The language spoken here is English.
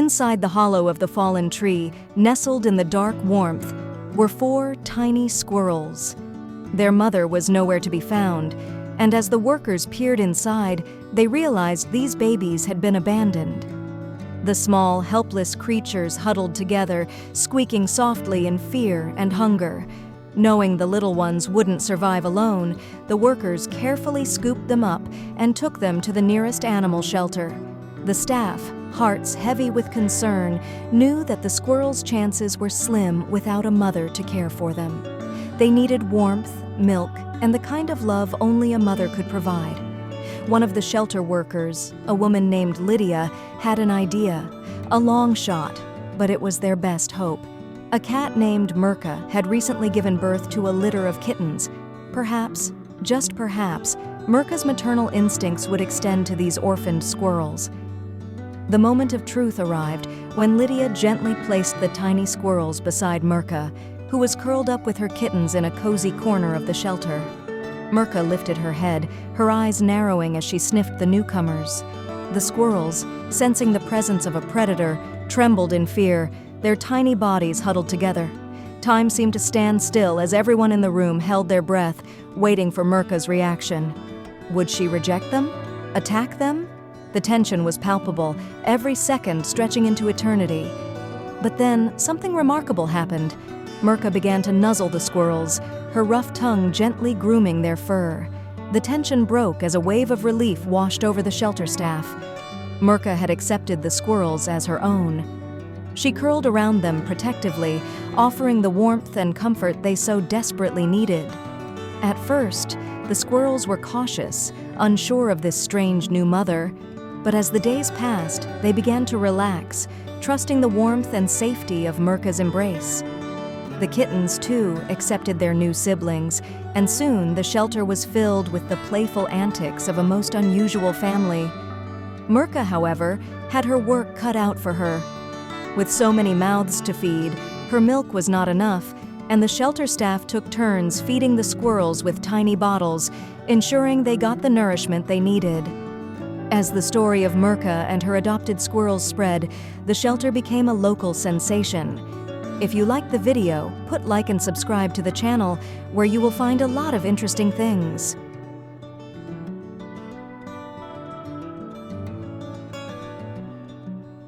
Inside the hollow of the fallen tree, nestled in the dark warmth, were 4 tiny squirrels. Their mother was nowhere to be found, and as the workers peered inside, they realized these babies had been abandoned. The small, helpless creatures huddled together, squeaking softly in fear and hunger. Knowing the little ones wouldn't survive alone, the workers carefully scooped them up and took them to the nearest animal shelter. The staff, hearts heavy with concern, knew that the squirrels' chances were slim without a mother to care for them. They needed warmth, milk, and the kind of love only a mother could provide. One of the shelter workers, a woman named Lydia, had an idea, a long shot, but it was their best hope. A cat named Mirka had recently given birth to a litter of kittens. Perhaps, just perhaps, Mirka's maternal instincts would extend to these orphaned squirrels. The moment of truth arrived when Lydia gently placed the tiny squirrels beside Mirka, who was curled up with her kittens in a cozy corner of the shelter. Mirka lifted her head, her eyes narrowing as she sniffed the newcomers. The squirrels, sensing the presence of a predator, trembled in fear, their tiny bodies huddled together. Time seemed to stand still as everyone in the room held their breath, waiting for Mirka's reaction. Would she reject them? Attack them? The tension was palpable, every second stretching into eternity. But then, something remarkable happened. Mirka began to nuzzle the squirrels, her rough tongue gently grooming their fur. The tension broke as a wave of relief washed over the shelter staff. Mirka had accepted the squirrels as her own. She curled around them protectively, offering the warmth and comfort they so desperately needed. At first, the squirrels were cautious, unsure of this strange new mother. But as the days passed, they began to relax, trusting the warmth and safety of Mirka's embrace. The kittens, too, accepted their new siblings, and soon the shelter was filled with the playful antics of a most unusual family. Mirka, however, had her work cut out for her. With so many mouths to feed, her milk was not enough, and the shelter staff took turns feeding the squirrels with tiny bottles, ensuring they got the nourishment they needed. As the story of Mirka and her adopted squirrels spread, the shelter became a local sensation. If you liked the video, put like and subscribe to the channel, where you will find a lot of interesting things.